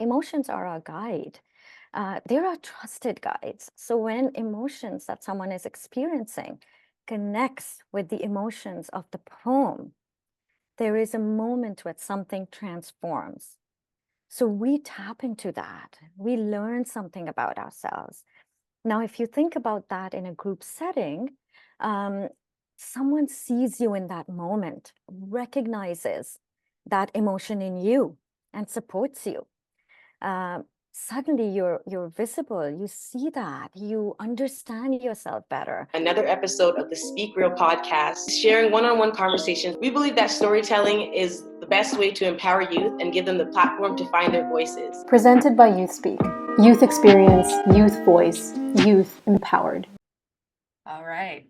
emotions are our guide. They're our trusted guides. So when emotions that someone is experiencing connects with the emotions of the poem, there is a moment where something transforms. So we tap into that. We learn something about ourselves. Now, if you think about that in a group setting, um, someone sees you in that moment, recognizes that emotion in you, and supports you. Uh, Suddenly, you're visible. You see that. You understand yourself better. Another episode of the Speak Real podcast, sharing one-on-one conversations. We believe that storytelling is the best way to empower youth and give them the platform to find their voices. Presented by YouthSpeak. Youth experience, youth voice, youth empowered. All right.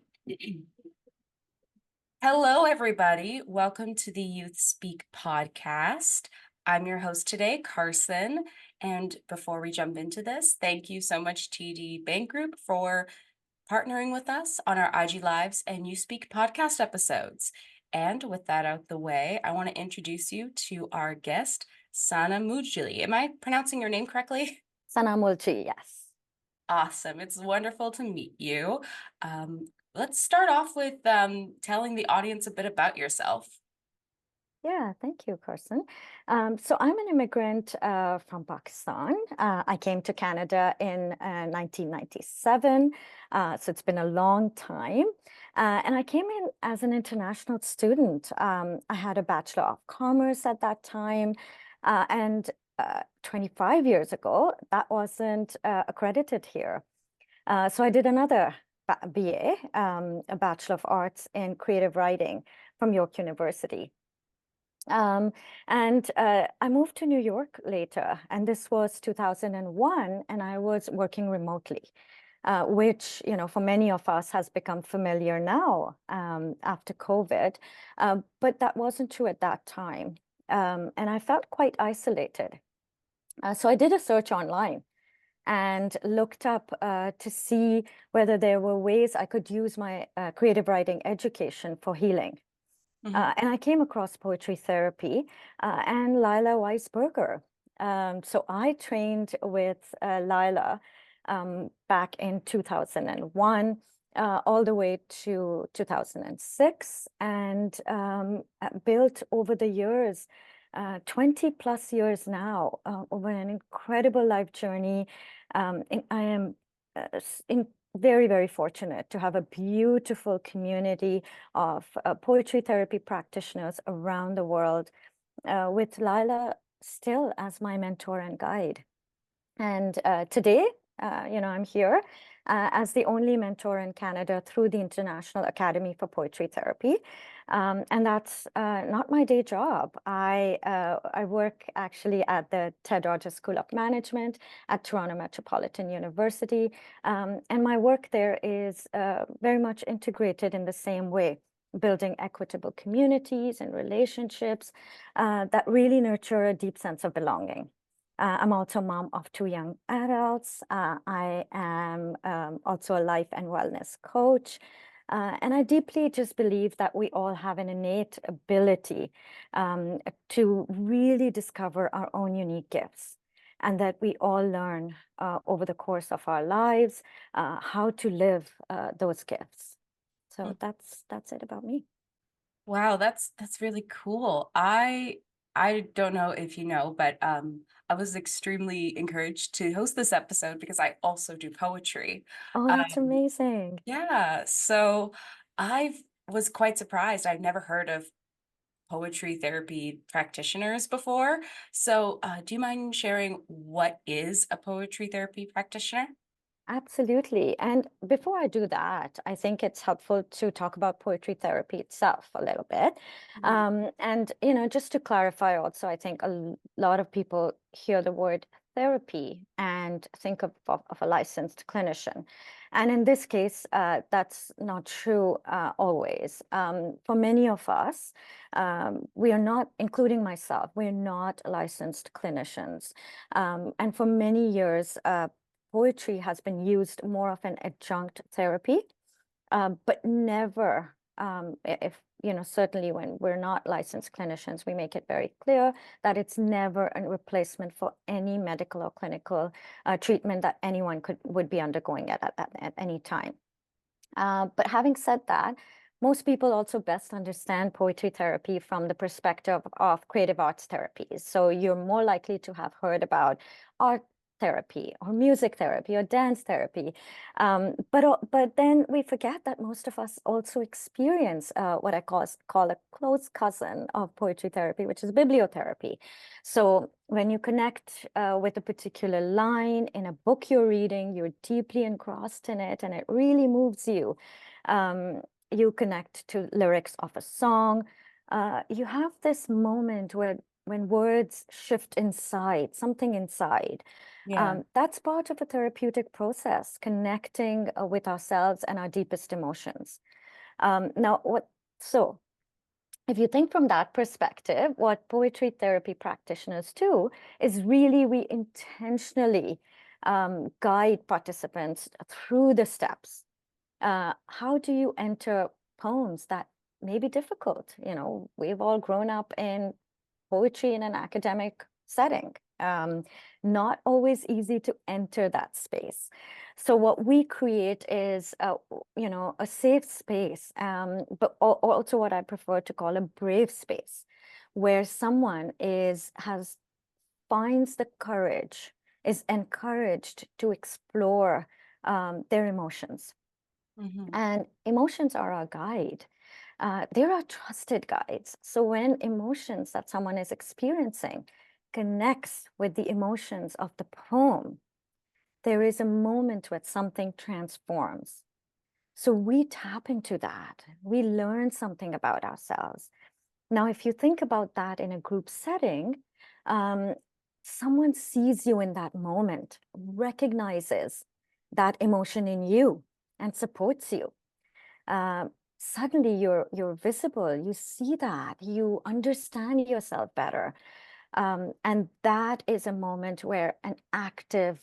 Hello, everybody. Welcome to the YouthSpeak podcast. I'm your host today, Carson. And before we jump into this, thank you so much, TD Bank Group, for partnering with us on our IG Lives and YouthSpeak podcast episodes. And with that out the way, I want to introduce you to our guest, Sana Muji. Am I pronouncing your name correctly? Sana Muji, yes. Awesome. It's wonderful to meet you. Let's start off with telling the audience a bit about yourself. Yeah, thank you, Carson. So I'm an immigrant from Pakistan. I came to Canada in 1997, so it's been a long time. And I came in as an international student. I had a Bachelor of Commerce at that time, and 25 years ago, that wasn't accredited here. So I did another BA, a Bachelor of Arts in Creative Writing from York University. And I moved to New York later, and this was 2001, and I was working remotely, which, you know, for many of us has become familiar now after COVID, but that wasn't true at that time. And I felt quite isolated. So I did a search online and looked up to see whether there were ways I could use my creative writing education for healing. And I came across poetry therapy and Lila Weisberger. So I trained with Lila back in 2001 all the way to 2006, and built over the years, 20 plus years now, over an incredible life journey. And I am very, very fortunate to have a beautiful community of poetry therapy practitioners around the world, with Lila still as my mentor and guide. And today, I'm here as the only mentor in Canada through the International Academy for Poetry Therapy. And that's not my day job. I work actually at the Ted Rogers School of Management at Toronto Metropolitan University. And my work there is very much integrated in the same way, building equitable communities and relationships that really nurture a deep sense of belonging. I'm also a mom of 2 young adults. I am also a life and wellness coach. And I deeply just believe that we all have an innate ability to really discover our own unique gifts, and that we all learn over the course of our lives how to live those gifts. So that's it about me. Wow, that's really cool. I don't know if you know, but I was extremely encouraged to host this episode because I also do poetry. Oh, that's Um, amazing. yeah, so I was quite surprised. I've never heard of poetry therapy practitioners before. So, do you mind sharing what is a poetry therapy practitioner? Absolutely. And before I do that, I think it's helpful to talk about poetry therapy itself a little bit. And, just to clarify also, I think a lot of people hear the word therapy and think of a licensed clinician. And in this case, that's not true always. For many of us, we are not, including myself, we're not licensed clinicians. And for many years, poetry has been used more of an adjunct therapy, but never, if certainly when we're not licensed clinicians, we make it very clear that it's never a replacement for any medical or clinical treatment that anyone would be undergoing at any time. But having said that, most people also best understand poetry therapy from the perspective of creative arts therapies. So you're more likely to have heard about art therapy or music therapy or dance therapy. But then we forget that most of us also experience what I call a close cousin of poetry therapy, which is bibliotherapy. So when you connect with a particular line in a book you're reading, you're deeply engrossed in it and it really moves you. You connect to lyrics of a song. You have this moment when words shift inside, something inside. Yeah. That's part of a therapeutic process, connecting with ourselves and our deepest emotions. So if you think from that perspective, what poetry therapy practitioners do is really we intentionally guide participants through the steps. How do you enter poems that may be difficult? We've all grown up in poetry in an academic setting. Not always easy to enter that space. So what we create is, a safe space, but also what I prefer to call a brave space, where someone finds the courage, is encouraged to explore their emotions. And emotions are our guide. They're our trusted guides. So when emotions that someone is experiencing connects with the emotions of the poem, there is a moment where something transforms. So we tap into that. We learn something about ourselves. Now, if you think about that in a group setting, someone sees you in that moment, recognizes that emotion in you, and supports you. Suddenly you're visible, you see that, you understand yourself better. And that is a moment where an active,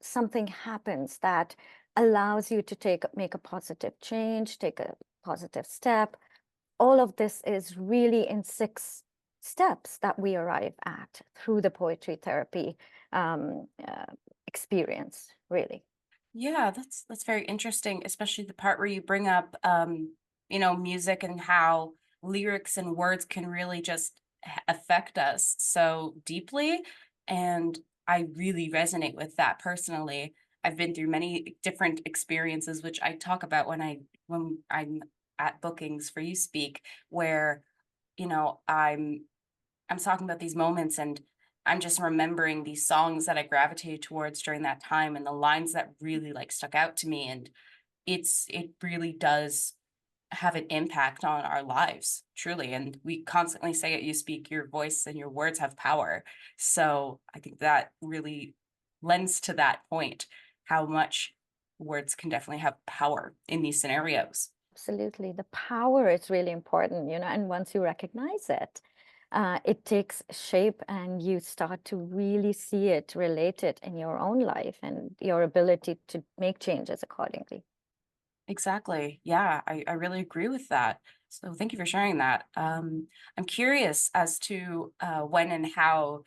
something happens that allows you to make a positive change, take a positive step. All of this is really in 6 steps that we arrive at through the poetry therapy experience, really. Yeah, that's very interesting, especially the part where you bring up music and how lyrics and words can really just affect us so deeply. And I really resonate with that personally. I've been through many different experiences, which I talk about when I'm at bookings for YouthSpeak, where, I'm talking about these moments and I'm just remembering these songs that I gravitated towards during that time and the lines that really stuck out to me. And it really does have an impact on our lives, truly. And we constantly say it, you speak, your voice and your words have power. So I think that really lends to that point, how much words can definitely have power in these scenarios. Absolutely. The power is really important, and once you recognize it, it takes shape and you start to really see it, relate it in your own life and your ability to make changes accordingly. Exactly. Yeah, I really agree with that. So thank you for sharing that. I'm curious as to when and how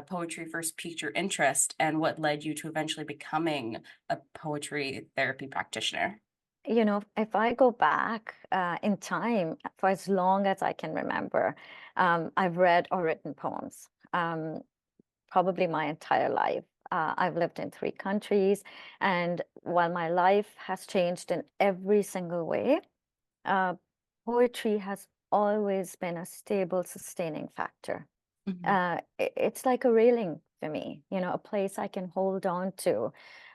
poetry first piqued your interest and what led you to eventually becoming a poetry therapy practitioner. If I go back in time for as long as I can remember, I've read or written poems, probably my entire life. I've lived in 3 countries, and while my life has changed in every single way, uh, poetry has always been a stable, sustaining factor. Mhm. It's like a railing for me, a place I can hold on to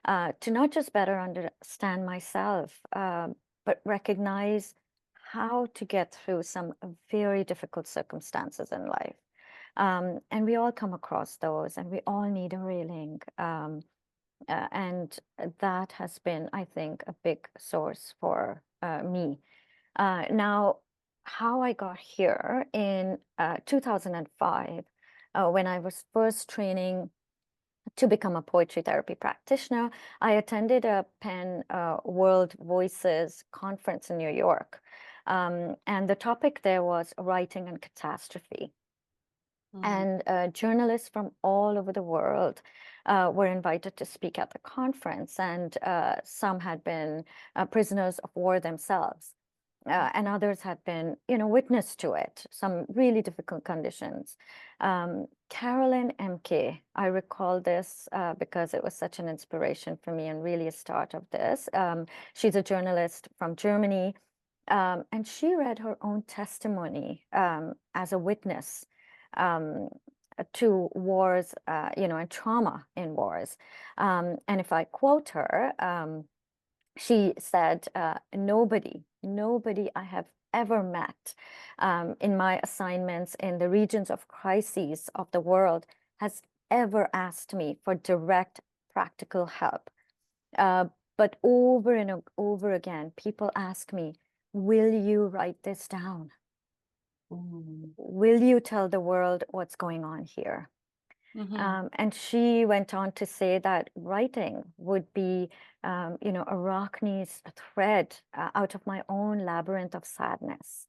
not just better understand myself, but recognize how to get through some very difficult circumstances in life. And we all come across those, and we all need a railing. And that has been, I think, a big source for me. Now, how I got here in 2005, when I was first training to become a poetry therapy practitioner, I attended a PEN World Voices conference in New York. And the topic there was writing and catastrophe. And journalists from all over the world were invited to speak at the conference, and some had been prisoners of war themselves, and others had been, witness to it, some really difficult conditions. Carolyn MK, I recall this because it was such an inspiration for me and really a start of this. She's a journalist from Germany, and she read her own testimony as a witness to wars, and trauma in wars. And if I quote her, she said, nobody I have ever met in my assignments in the regions of crises of the world has ever asked me for direct practical help. But over and over again, people ask me, will you write this down? Will you tell the world what's going on here? And she went on to say that writing would be, Arachne's thread out of my own labyrinth of sadness.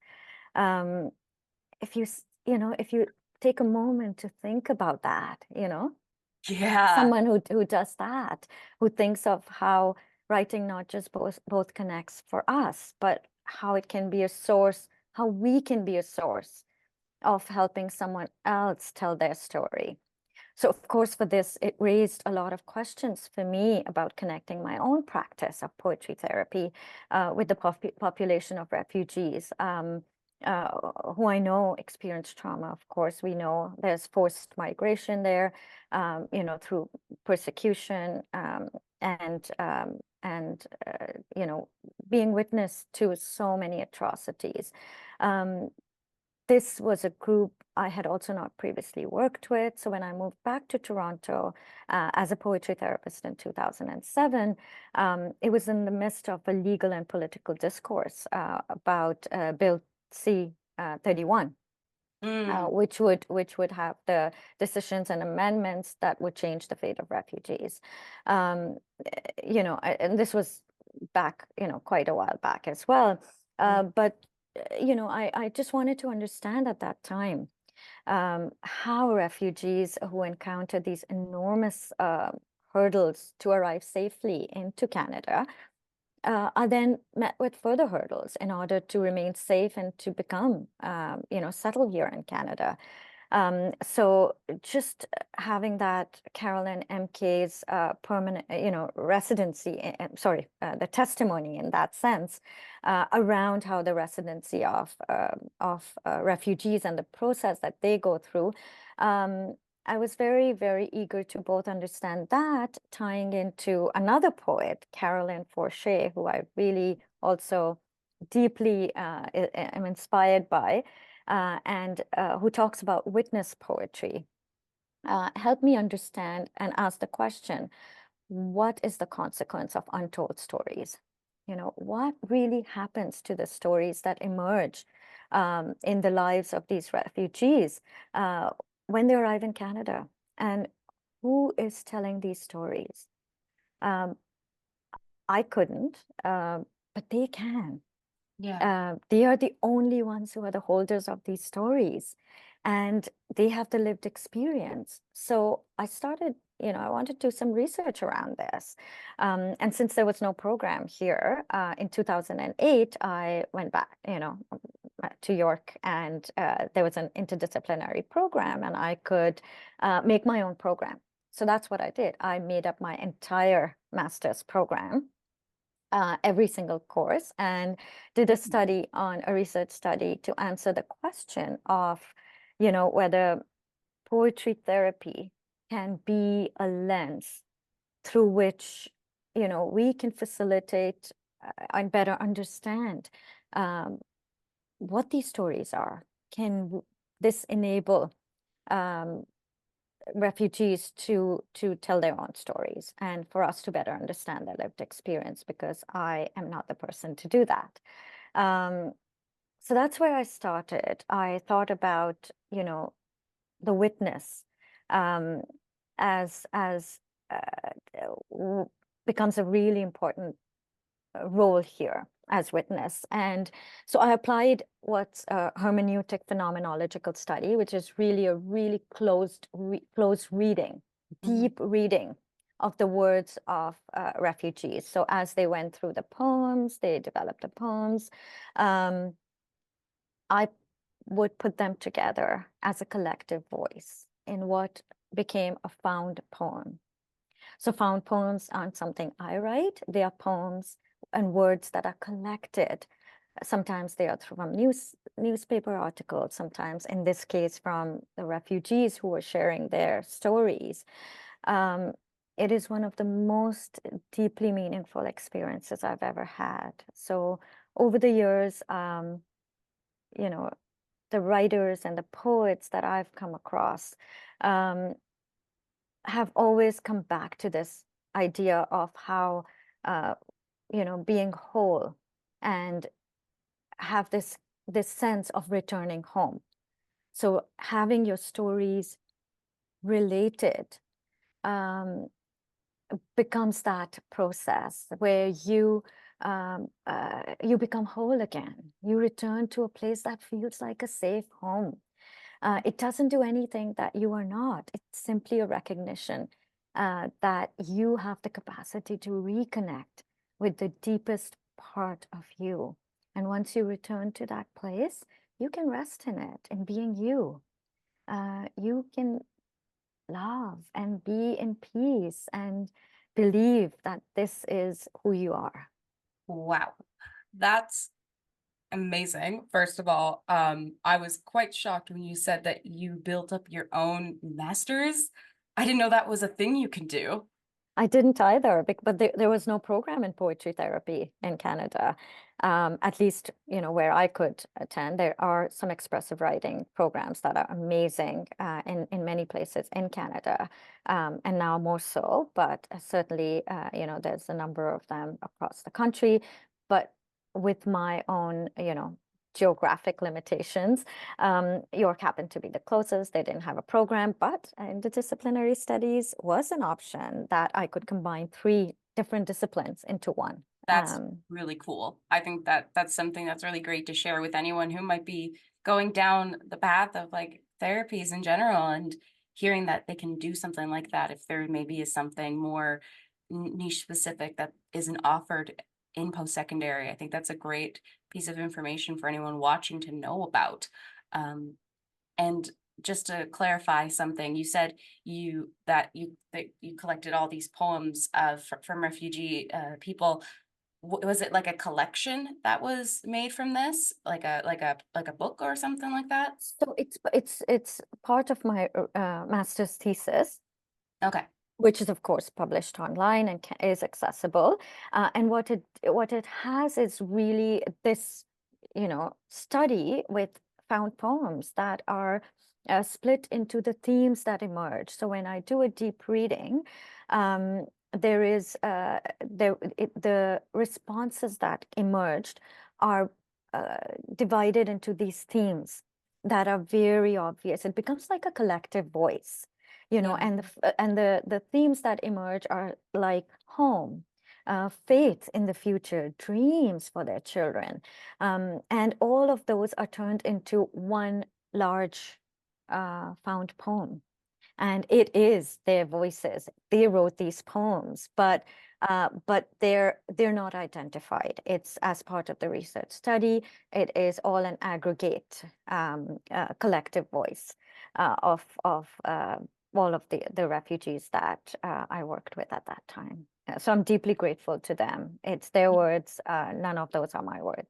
If you take a moment to think about that, Yeah. someone who does that, who thinks of how writing not just both connects for us, but how it can be a source, how we can be a source of helping someone else tell their story. So of course, for this, it raised a lot of questions for me about connecting my own practice of poetry therapy with the population of refugees who I know experience trauma. Of course, we know there's forced migration there, through persecution and being witness to so many atrocities. This was a group I had also not previously worked with. So when I moved back to Toronto as a poetry therapist in 2007, it was in the midst of a legal and political discourse about Bill C-31. Which would have the decisions and amendments that would change the fate of refugees. And this was back, quite a while back as well. But I just wanted to understand at that time how refugees who encounter these enormous hurdles to arrive safely into Canada are then met with further hurdles in order to remain safe and to become, settle here in Canada. So just having that Carolyn MK's permanent, residency, the testimony in that sense around how the residency of refugees and the process that they go through, I was very, very eager to both understand that, tying into another poet, Caroline Forche, who I really also deeply am inspired by, and who talks about witness poetry. Help me understand and ask the question, what is the consequence of untold stories? What really happens to the stories that emerge in the lives of these refugees when they arrive in Canada? And who is telling these stories? I couldn't, but they can. Yeah. They are the only ones who are the holders of these stories, and they have the lived experience. So I started, I wanted to do some research around this. And since there was no program here in 2008, I went back, to York, and there was an interdisciplinary program, and I could make my own program. So that's what I did. I made up my entire master's program, every single course, and did a research study to answer the question of, whether poetry therapy can be a lens through which, we can facilitate and better understand what these stories are. Can this enable refugees to tell their own stories, and for us to better understand their lived experience, because I am not the person to do that. So that's where I started. I thought about, the witness as becomes a really important role here. as witness. And so I applied what's a hermeneutic phenomenological study, which is really a really closed reading, deep reading of the words of refugees. So as they went through the poems, they developed the poems, I would put them together as a collective voice in what became a found poem. So found poems aren't something I write. They are poems and words that are collected. Sometimes they are from newspaper articles, sometimes in this case from the refugees who were sharing their stories. It is one of the most deeply meaningful experiences I've ever had. So over the years, you know, the writers and the poets that I've come across have always come back to this idea of how, being whole and have this sense of returning home. So having your stories related becomes that process where you become whole again. You return to a place that feels like a safe home. It doesn't do anything that you are not. It's simply a recognition that you have the capacity to reconnect with the deepest part of you. And once you return to that place, you can rest in it, in being you. You can love and be in peace and believe that this is who you are. Wow, that's amazing. First of all, I was quite shocked when you said that you built up your own masters. I didn't know that was a thing you can do. I didn't either, but there was no program in poetry therapy in Canada, at least, where I could attend. There are some expressive writing programs that are amazing in many places in Canada, and now more so, but certainly, there's a number of them across the country. But with my own, geographic limitations. York happened to be the closest. They didn't have a program, but interdisciplinary studies was an option that I could combine 3 different disciplines into one. That's really cool. I think that that's something that's really great to share with anyone who might be going down the path of like therapies in general, and hearing that they can do something like that if there maybe is something more niche specific that isn't offered in post-secondary. I think that's a great piece of information for anyone watching to know about. And just to clarify something, you said that you collected all these poems from refugee people. Was it like a collection that was made from this, like a book or something like that? So it's part of my master's thesis. Okay. Which is of course published online and is accessible. And what it has is really this, study with found poems that are split into the themes that emerge. So when I do a deep reading, there is the responses that emerged are divided into these themes that are very obvious. It becomes like a collective voice. And the themes that emerge are like home, faith in the future, dreams for their children, and all of those are turned into one large found poem. And it is their voices. They wrote these poems, but they're not identified. It's as part of the research study. It is all an aggregate, collective voice of all of the refugees that I worked with at that time. So I'm deeply grateful to them. It's their words. None of those are my words.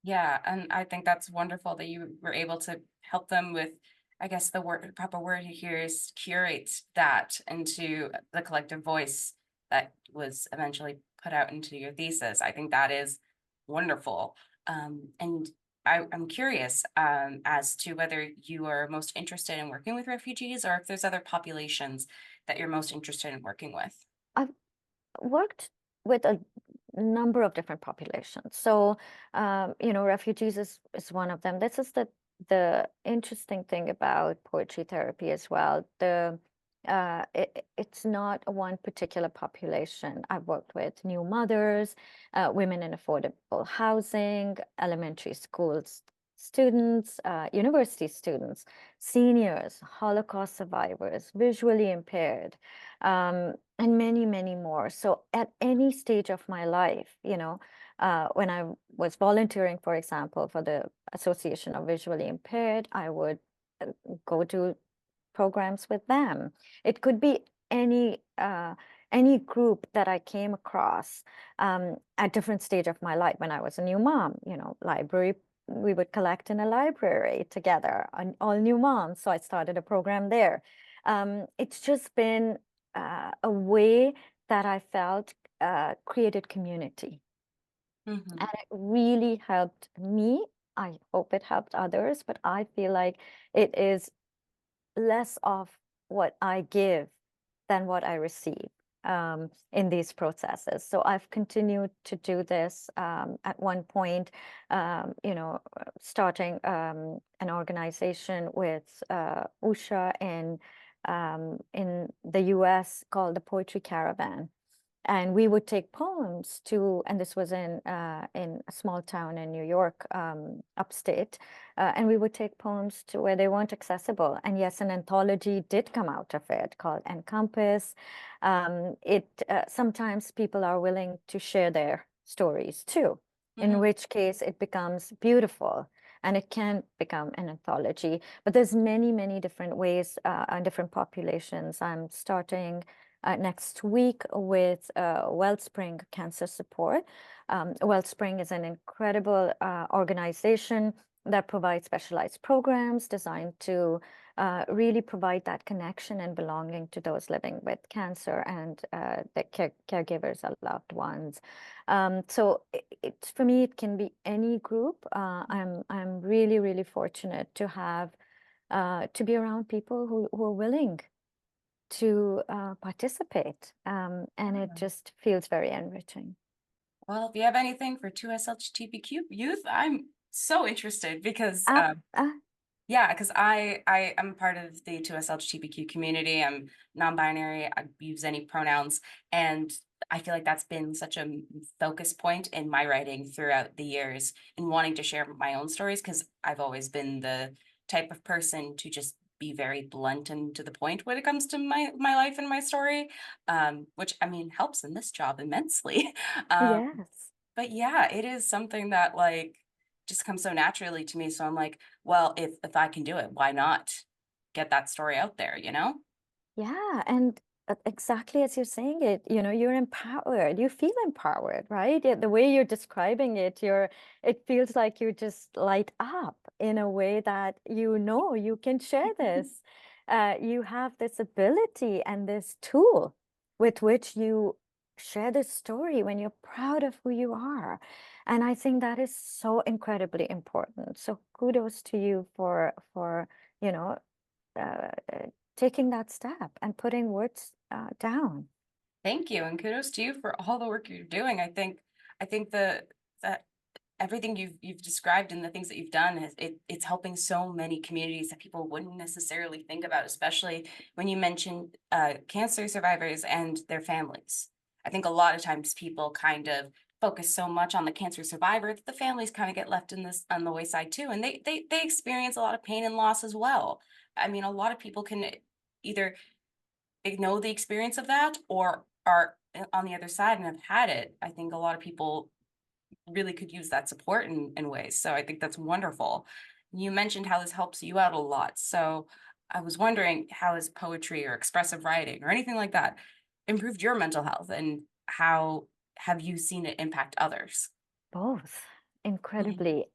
Yeah, and I think that's wonderful that you were able to help them with, I guess the proper word here is curate that into the collective voice that was eventually put out into your thesis. I think that is wonderful. And I'm curious as to whether you are most interested in working with refugees, or if there's other populations that you're most interested in working with. I've worked with a number of different populations. So, refugees is one of them. This is the interesting thing about poetry therapy as well. The It's not one particular population. I've worked with new mothers, women in affordable housing, elementary schools students, university students, seniors, Holocaust survivors, visually impaired, and many, many more. So at any stage of my life, when I was volunteering, for example, for the Association of Visually Impaired, I would go to programs with them. It could be any group that I came across at different stage of my life. When I was a new mom, library, we would collect in a library together, all new moms. So I started a program there. It's just been a way that I felt created community. Mhm. And it really helped me. I hope it helped others, but I feel like it is less of what I give than what I receive in these processes. So I've continued to do this at one point, starting an organization with Usha in the US called the Poetry Caravan. And we would take poems to, and this was in a small town in New York, upstate, and we would take poems to where they weren't accessible. And yes, an anthology did come out of it called Encompass. Sometimes people are willing to share their stories too, in Mhm. which case it becomes beautiful and it can become an anthology. But there's many, many different ways and different populations. I'm starting next week with Wellspring Cancer Support. Wellspring is an incredible organization that provides specialized programs designed to really provide that connection and belonging to those living with cancer and the caregivers or loved ones. So for me, it can be any group. I'm really, really fortunate to have to be around people who are willing to participate, and it just feels very enriching. Well, if you have anything for 2SLGBTQ youth, I'm so interested because Uh, uh, yeah, because I am part of the 2SLGBTQ community. I'm non-binary. I use any pronouns, and I feel like that's been such a focus point in my writing throughout the years in wanting to share my own stories because I've always been the type of person to just be very blunt and to the point when it comes to my life and my story, which I mean helps in this job immensely. Um, yes. but yeah, it is something that like just comes so naturally to me. So I'm like, well, if I can do it, why not get that story out there, you know? Yeah, and exactly as you're saying it, you're empowered. You feel empowered, right? The way you're describing it, it feels like you just light up in a way that you can share this. You have this ability and this tool with which you share this story when you're proud of who you are. And I think that is so incredibly important. So kudos to you for, you know, uh, uh, taking that step and putting words down. Thank you, and kudos to you for all the work you're doing. I think that everything you've described and the things that you've done it's helping so many communities that people wouldn't necessarily think about, especially when you mentioned cancer survivors and their families. I think a lot of times people kind of focus so much on the cancer survivor that the families kind of get left in this on the wayside too, and they experience a lot of pain and loss as well. I mean, a lot of people can either know the experience of that or are on the other side and have had it. I think a lot of people really could use that support in ways. So I think that's wonderful. You mentioned how this helps you out a lot. So I was wondering, how has poetry or expressive writing or anything like that improved your mental health, and how have you seen it impact others? Both, Mhm. incredibly.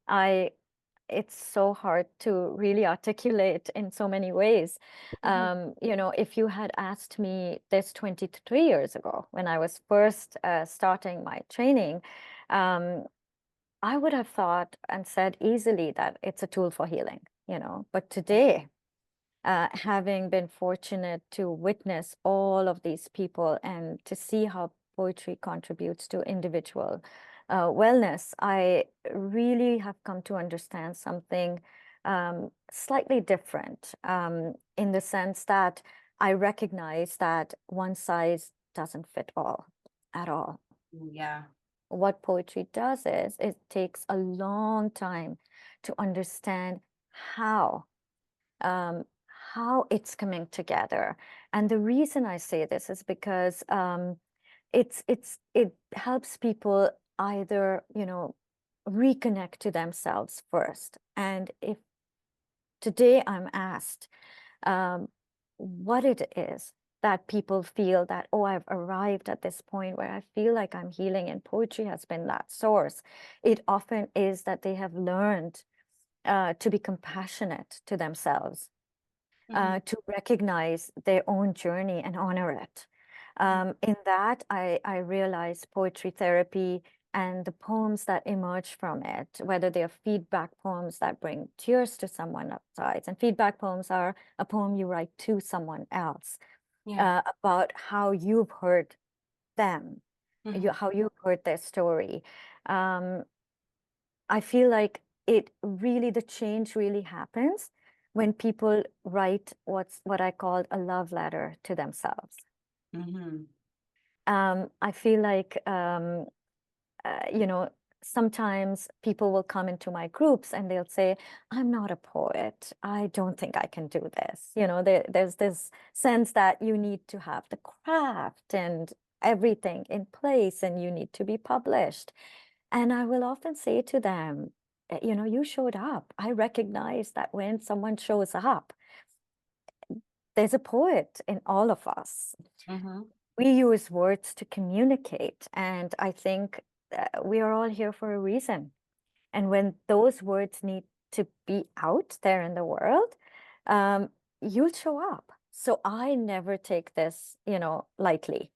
It's so hard to really articulate in so many ways. Mhm. If you had asked me this 23 years ago when I was first starting my training, um, I would have thought and said easily that it's a tool for healing. But today, having been fortunate to witness all of these people and to see how poetry contributes to individual wellness, I really have come to understand something slightly different in the sense that I recognize that one size doesn't fit all at all. Yeah. What poetry does is it takes a long time to understand how um, how it's coming together. And the reason I say this is because it helps people either, reconnect to themselves first. And if today I'm asked what it is that people feel that, oh, I've arrived at this point where I feel like I'm healing, and poetry has been that source, it often is that they have learned to be compassionate to themselves, to recognize their own journey and honor it. In that, I realize poetry therapy and the poems that emerge from it, whether they are feedback poems that bring tears to someone outside, and feedback poems are a poem you write to someone else Yeah. about how you've heard them, how you've heard their story. Um, I feel like the change really happens when people write what I call a love letter to themselves. Mm-hmm. I feel like, sometimes people will come into my groups and they'll say, I'm not a poet. I don't think I can do this. There's this sense that you need to have the craft and everything in place and you need to be published. And I will often say to them, you showed up. I recognize that when someone shows up, there's a poet in all of us. Mm-hmm. We use words to communicate, and I think we are all here for a reason. And when those words need to be out there in the world, um, you'll show up. So I never take this, lightly.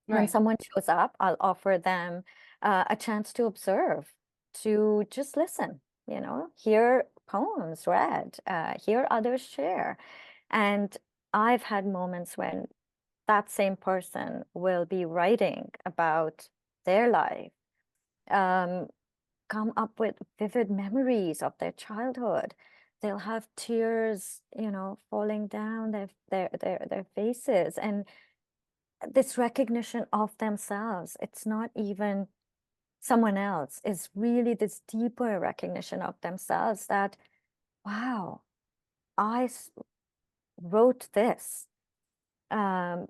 When Right. someone shows up, I'll offer them a chance to observe, to just listen, hear poems read, hear others share. And I've had moments when that same person will be writing about their life, um, come up with vivid memories of their childhood. They'll have tears, falling down their faces. And this recognition of themselves, it's not even someone else, is really this deeper recognition of themselves that, wow, wrote this. Um,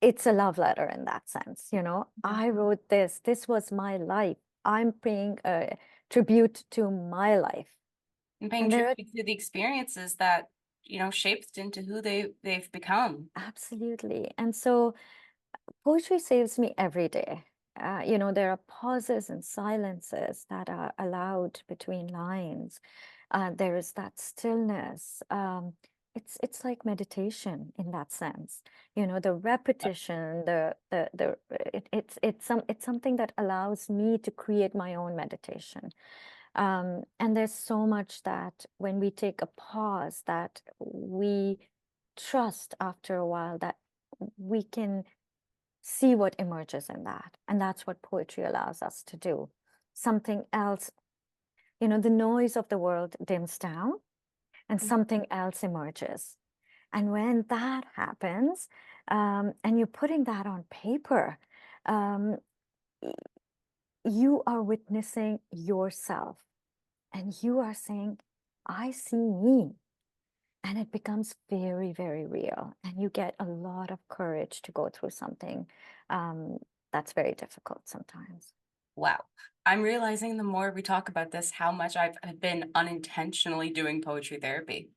it's a love letter in that sense, I wrote this. This was my life. I'm paying a tribute to my life. And paying And there are tribute to the experiences that, shaped into who they've become. absolutely. And so poetry saves me every day. There are pauses and silences that are allowed between lines. There is that stillness. It's like meditation in that sense. The repetition, it's something that allows me to create my own meditation. And there's so much that when we take a pause, that we trust after a while that we can see what emerges in that. And that's what poetry allows us to do. Something else, the noise of the world dims down and something else emerges. And when that happens, and you're putting that on paper, um, you are witnessing yourself and you are saying, I see me. And it becomes very, very real. And you get a lot of courage to go through something that's very difficult sometimes. Wow. I'm realizing the more we talk about this, how much I've been unintentionally doing poetry therapy.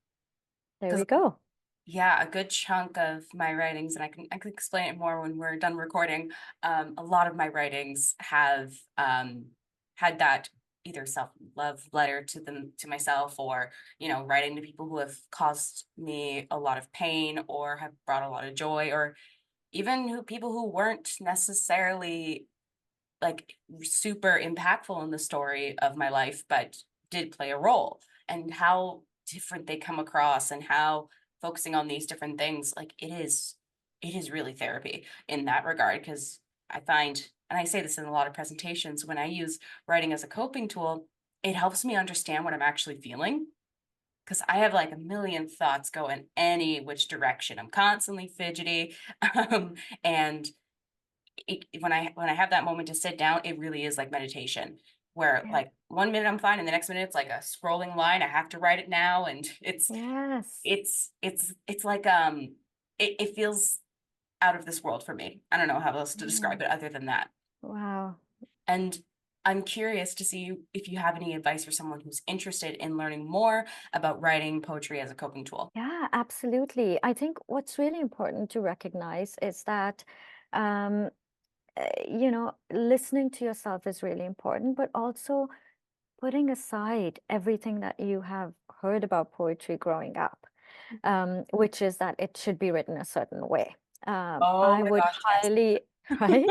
There we Because go. yeah, a good chunk of my writings, and I can explain it more when we're done recording. A lot of my writings have had that either self-love letter to myself, or writing to people who have caused me a lot of pain or have brought a lot of joy, or even people who weren't necessarily like super impactful in the story of my life, but did play a role, and how different they come across, and how focusing on these different things, like it is really therapy in that regard. Because I find, and I say this in a lot of presentations, when I use writing as a coping tool, it helps me understand what I'm actually feeling. because I have like a million thoughts going any which direction. I'm constantly fidgety. And when I have that moment to sit down, it really is like meditation, where Yeah. like 1 minute I'm fine and the next minute it's like a scrolling line. I have to write it now. And Yes. it's like it feels out of this world for me. I don't know how else to describe Mm. it other than that. Wow. And I'm curious to see if you have any advice for someone who's interested in learning more about writing poetry as a coping tool. Yeah, absolutely. I think what's really important to recognize is that, um, listening to yourself is really important, but also putting aside everything that you have heard about poetry growing up, which is that it should be written a certain way. Oh I my would gosh, yes. highly, right?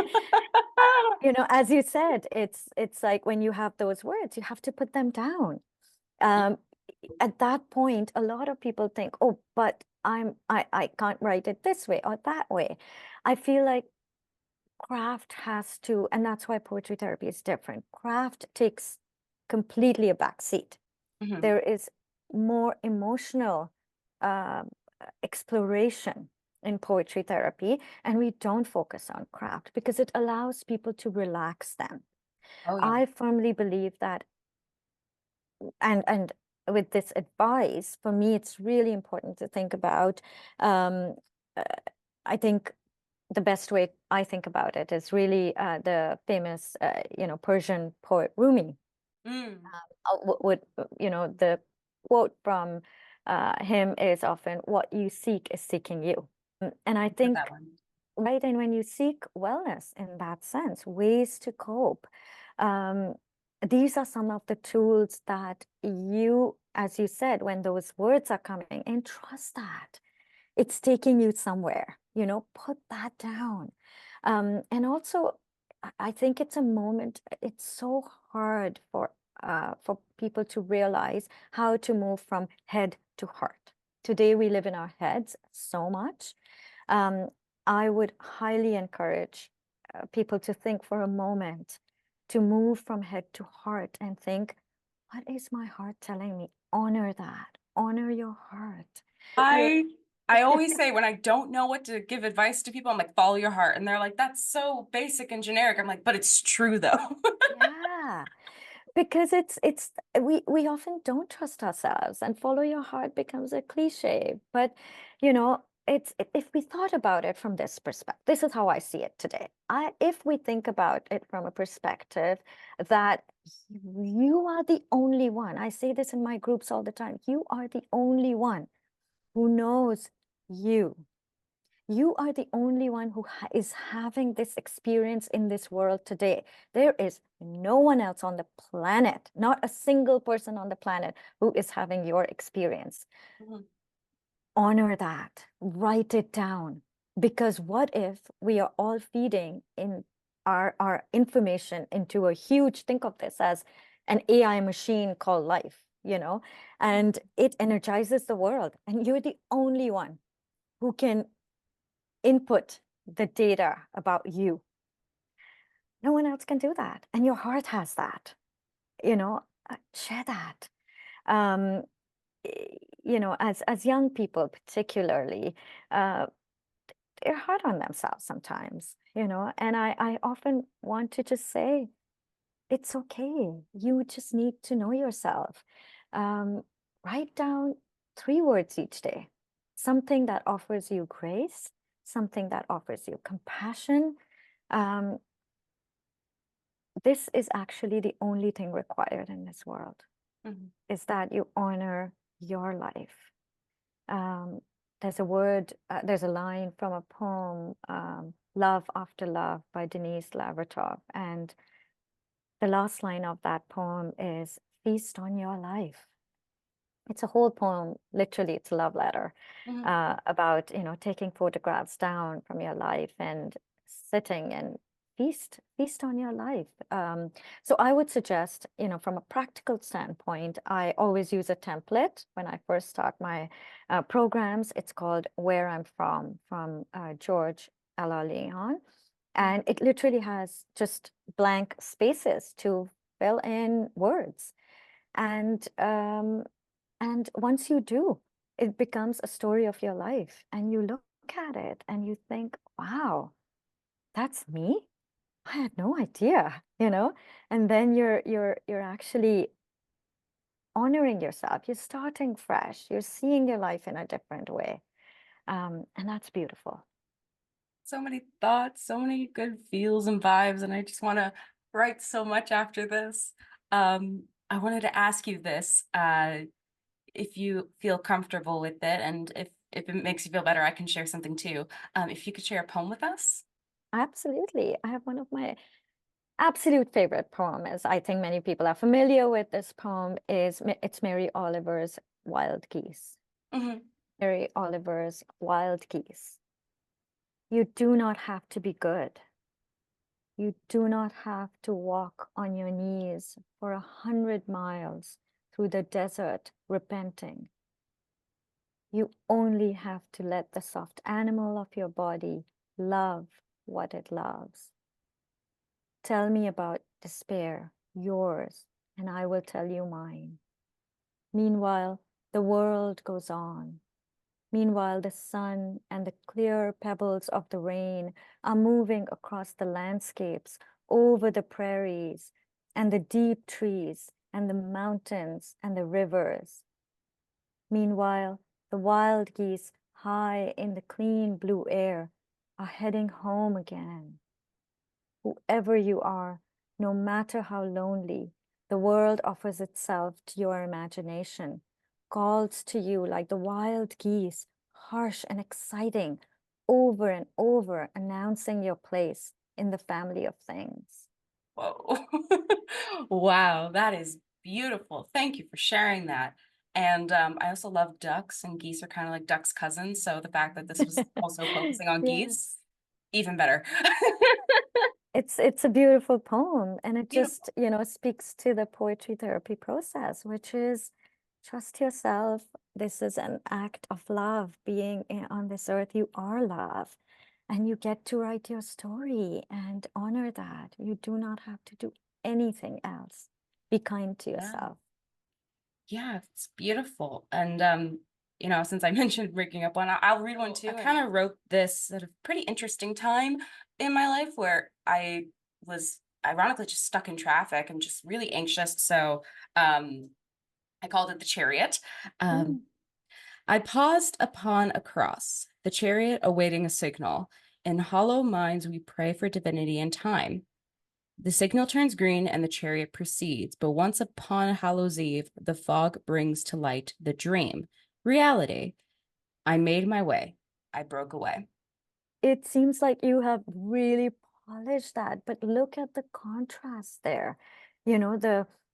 As you said, it's like when you have those words, you have to put them down. Um, at that point, a lot of people think, oh, but I can't write it this way or that way. I feel like craft has to, and that's why poetry therapy is different. Craft takes completely a back seat. Mhm. There is more emotional uh, exploration in poetry therapy, and we don't focus on craft because it allows people to relax them. Oh yeah. I firmly believe that, and with this advice, for me, it's really important to think about. Um, uh, I think the best way I think about it is really the famous, Persian poet Rumi. Mm, The quote from him is often, "What you seek is seeking you." And I heard that think, one. right, and when you seek wellness in that sense, ways to cope, um, these are some of the tools that you, as you said, when those words are coming in, trust that it's taking you somewhere, put that down. And also, I think it's a moment, it's so hard for people to realize how to move from head to heart. Today, we live in our heads so much. Um, I would highly encourage people to think for a moment, to move from head to heart and think, what is my heart telling me? Honor that. Honor your heart. Your I I always say when I don't know what to give advice to people, I'm like, follow your heart. And they're like, that's so basic and generic. I'm like, but it's true though. Yeah, because we often don't trust ourselves, and follow your heart becomes a cliche. But if we thought about it from this perspective, this is how I see it today. If we think about it from a perspective that you are the only one, I say this in my groups all the time, you are the only one who knows you. You are the only one who is having this experience in this world today. There is no one else on the planet, not a single person on the planet who is having your experience. Mhm. Honor that, write it down. Because what if we are all feeding in our information into a huge, think of this as an AI machine called life, and it energizes the world, and you're the only one who can input the data about you. No one else can do that. And your heart has that, share that. Um, as young people, particularly, uh, they're hard on themselves sometimes, and I often want to just say, it's okay. You just need to know yourself. Um, Write down 3 words each day, something that offers you grace, something that offers you compassion. Um, this is actually the only thing required in this world, Mhm. is that you honor your life. Um, there's a line from a poem, Love After Love by Denise Lavertov. And the last line of that poem is, feast on your life. It's a whole poem, literally, it's a love letter Mhm. about, taking photographs down from your life and sitting and feast on your life. So I would suggest, from a practical standpoint, I always use a template when I first start my programs. It's called Where I'm from George Ella Leon. And it literally has just blank spaces to fill in words. And And once you do, it becomes a story of your life. And you look at it and you think, wow, that's me? I had no idea, And then you're actually honoring yourself. You're starting fresh. You're seeing your life in a different way. And that's beautiful. So many thoughts, so many good feels and vibes, and I just want to write so much after this. I wanted to ask you this, if you feel comfortable with it, and if it makes you feel better, I can share something too. If you could share a poem with us. Absolutely. I have one of my absolute favorite poems. I think many people are familiar with this poem. It's Mary Oliver's Wild Geese. Mhm. Mary Oliver's Wild Geese. You do not have to be good. You do not have to walk on your knees for 100 miles through the desert repenting. You only have to let the soft animal of your body love what it loves. Tell me about despair, yours, and I will tell you mine. Meanwhile, the world goes on. Meanwhile, the sun and the clear pebbles of the rain are moving across the landscapes, over the prairies, and the deep trees, and the mountains, and the rivers. Meanwhile, the wild geese, high in the clean blue air, are heading home again. Whoever you are, no matter how lonely, the world offers itself to your imagination, calls to you like the wild geese, harsh and exciting, over and over, announcing your place in the family of things. Whoa. Wow, that is beautiful. Thank you for sharing that. And I also love ducks, and geese are kind of like ducks' cousins. So the fact that this was also focusing on Yeah. geese, even better. It's a beautiful poem, and it Beautiful. just, speaks to the poetry therapy process, which is trust yourself. This is an act of love. Being on this earth, you are love, and you get to write your story and honor that. You do not have to do anything else. Be kind to Yeah. yourself. Yeah, it's beautiful. And since I mentioned breaking up one, I'll read one too. I kind of wrote this at a pretty interesting time in my life where I was ironically just stuck in traffic and just really anxious. So I called it the chariot. Mm. I paused upon a cross, the chariot awaiting a signal. In hollow minds we pray for divinity and time. The signal turns green and the chariot proceeds, but once upon Hallows Eve, the fog brings to light the dream, reality. I made my way. I broke away. It seems like you have really polished that, but look at the contrast there.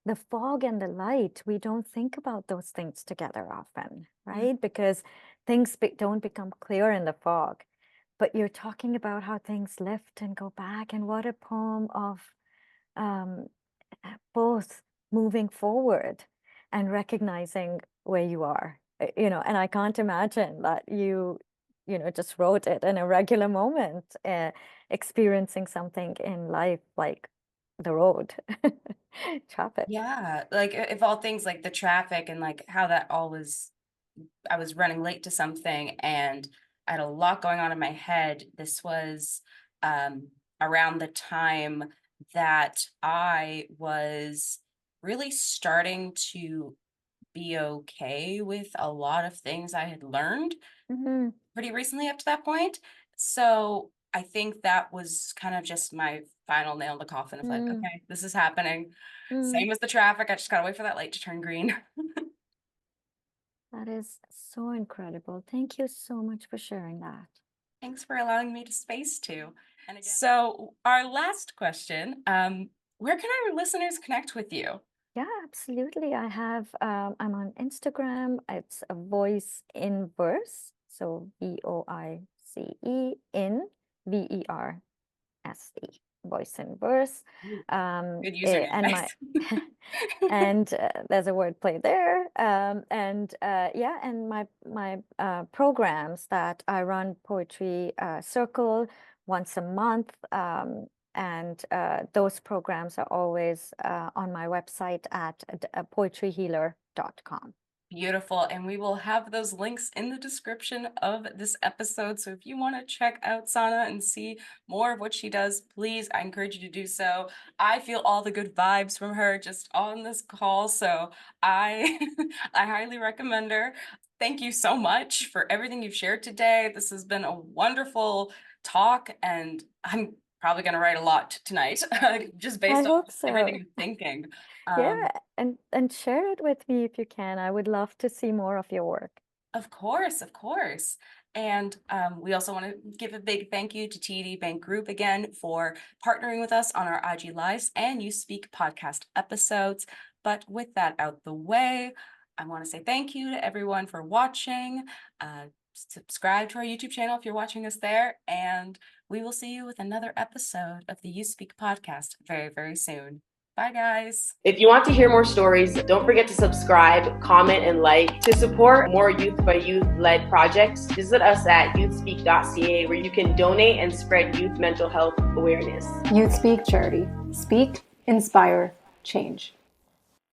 The fog and the light, we don't think about those things together often, right? Because things don't become clear in the fog. But you're talking about how things lift and go back, and what a poem of um, both moving forward and recognizing where you are. And I can't imagine that you just wrote it in a regular moment, experiencing something in life like the road, traffic. Yeah, like if all things like the traffic and like how that all was, I was running late to something and I had a lot going on in my head. This was around the time that I was really starting to be okay with a lot of things I had learned Mhm. pretty recently up to that point. So I think that was kind of just my final nail in the coffin of like, Mm, okay, this is happening. mm. Same as the traffic. I just gotta wait for that light to turn green. That is so incredible. Thank you so much for sharing that. Thanks for allowing me to space to. And again, so our last question, where can our listeners connect with you? Yeah, absolutely. I'm on Instagram. It's a voice in verse. So VOICE in VERSE, voice in verse. Good username, And guys. there's a wordplay there. And my programs that I run, Poetry Circle once a month. And those programs are always on my website at poetryhealer.com. Beautiful. And we will have those links in the description of this episode. So if you want to check out Sana and see more of what she does, please, I encourage you to do so. I feel all the good vibes from her just on this call. So I I highly recommend her. Thank you so much for everything you've shared today. This has been a wonderful talk, and I'm probably going to write a lot tonight, just I based on hope everything so. I'm thinking. Yeah, and share it with me if you can. I would love to see more of your work. Of course, of course. And we also want to give a big thank you to TD Bank Group again for partnering with us on our IG Lives and You Speak podcast episodes. But with that out the way, I want to say thank you to everyone for watching. Subscribe to our YouTube channel if you're watching us there. And we will see you with another episode of the You Speak podcast very, very soon. Bye, guys. If you want to hear more stories, don't forget to subscribe, comment, and like. To support more youth by youth-led projects, visit us at youthspeak.ca, where you can donate and spread youth mental health awareness. YouthSpeak Charity. Speak, inspire, change.